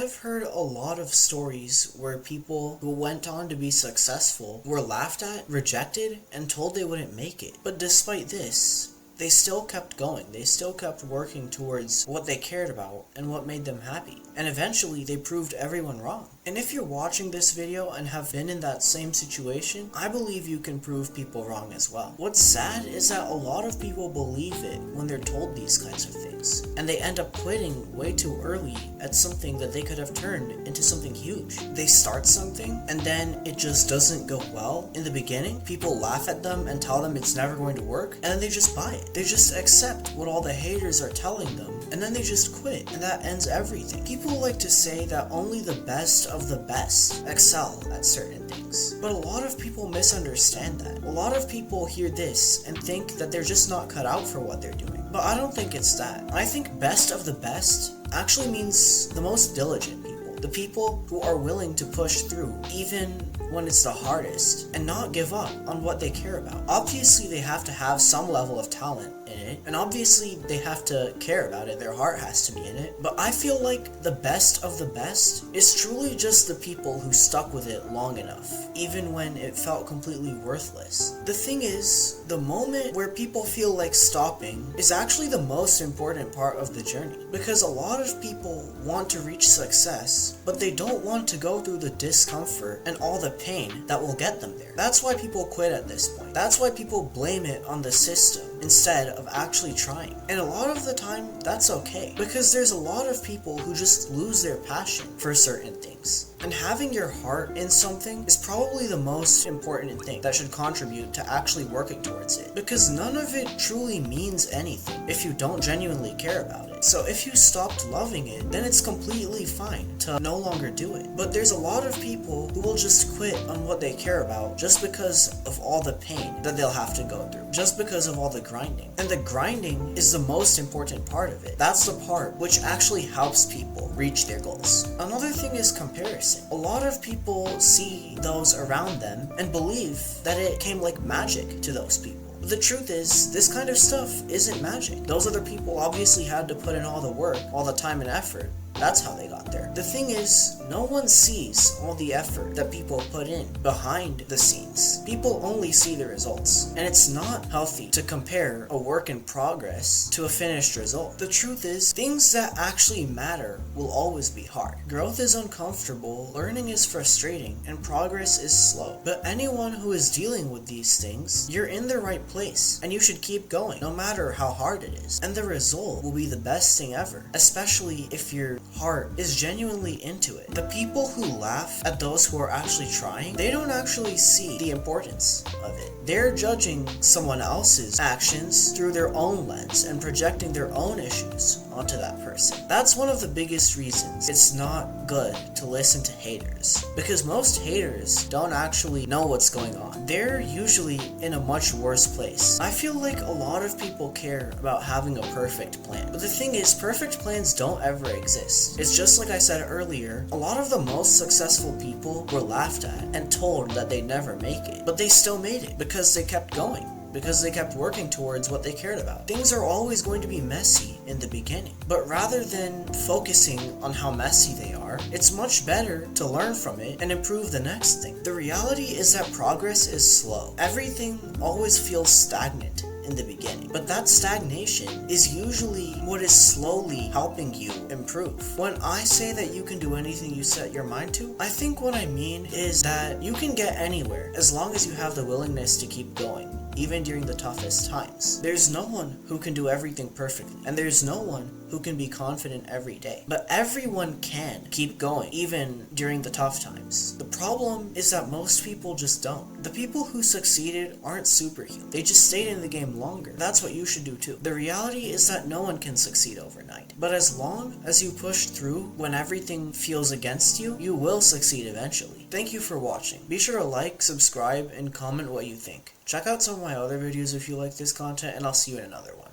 have heard a lot of stories where people who went on to be successful were laughed at, rejected, and told they wouldn't make it. But despite this, they still kept going. They still kept working towards what they cared about and what made them happy. And eventually, they proved everyone wrong. And if you're watching this video and have been in that same situation, I believe you can prove people wrong as well. What's sad is that a lot of people believe it when they're told these kinds of things, and they end up quitting way too early at something that they could have turned into something huge. They start something, and then it just doesn't go well in the beginning. People laugh at them and tell them it's never going to work, and then they just buy it. They just accept what all the haters are telling them, and then they just quit, and that ends everything. People like to say that only the best of the best excel at certain things, but a lot of people misunderstand that. A lot of people hear this and think that they're just not cut out for what they're doing, but I don't think it's that. I think best of the best actually means the most diligent people, the people who are willing to push through even when it's the hardest and not give up on what they care about. Obviously, they have to have some level of talent in it, and obviously they have to care about it. Their heart has to be in it. But I feel like the best of the best is truly just the people who stuck with it long enough, even when it felt completely worthless. The thing is, the moment where people feel like stopping is actually the most important part of the journey, because a lot of people want to reach success, but they don't want to go through the discomfort and all the pain that will get them there. That's why people quit at this point. That's why people blame it on the system instead of actually trying. And a lot of the time, that's okay, because there's a lot of people who just lose their passion for certain things. And having your heart in something is probably the most important thing that should contribute to actually working towards it, because none of it truly means anything if you don't genuinely care about it. So if you stopped loving it, then it's completely fine to no longer do it. But there's a lot of people who will just quit on what they care about just because of all the pain that they'll have to go through, just because of all the grinding. And the grinding is the most important part of it. That's the part which actually helps people reach their goals. Another thing is comparison. A lot of people see those around them and believe that it came like magic to those people. But the truth is, this kind of stuff isn't magic. Those other people obviously had to put in all the work, all the time and effort. That's how they got there. The thing is, no one sees all the effort that people put in behind the scenes. People only see the results, and it's not healthy to compare a work in progress to a finished result. The truth is, things that actually matter will always be hard. Growth is uncomfortable, learning is frustrating, and progress is slow. But anyone who is dealing with these things, you're in the right place, and you should keep going, no matter how hard it is. And the result will be the best thing ever, especially if your heart is genuinely into it. The people who laugh at those who are actually trying, they don't actually see the importance of it. They're judging someone else's actions through their own lens and projecting their own issues onto that person. That's one of the biggest reasons it's not good to listen to haters, because most haters don't actually know what's going on. They're usually in a much worse place. I feel like a lot of people care about having a perfect plan, but the thing is, perfect plans don't ever exist. It's just like I said earlier, a lot of the most successful people were laughed at and told that they'd never make it, but they still made it because they kept going, because they kept working towards what they cared about. Things are always going to be messy in the beginning, but rather than focusing on how messy they are, it's much better to learn from it and improve the next thing. The reality is that progress is slow. Everything always feels stagnant in the beginning, but that stagnation is usually what is slowly helping you improve. When I say that you can do anything you set your mind to, I think what I mean is that you can get anywhere as long as you have the willingness to keep going, even during the toughest times. There's no one who can do everything perfectly, and there's no one who can be confident every day. But everyone can keep going, even during the tough times. The problem is that most people just don't. The people who succeeded aren't superhuman. They just stayed in the game longer. That's what you should do too. The reality is that no one can succeed overnight. But as long as you push through when everything feels against you, you will succeed eventually. Thank you for watching. Be sure to like, subscribe, and comment what you think. Check out some of my other videos if you like this content, and I'll see you in another one.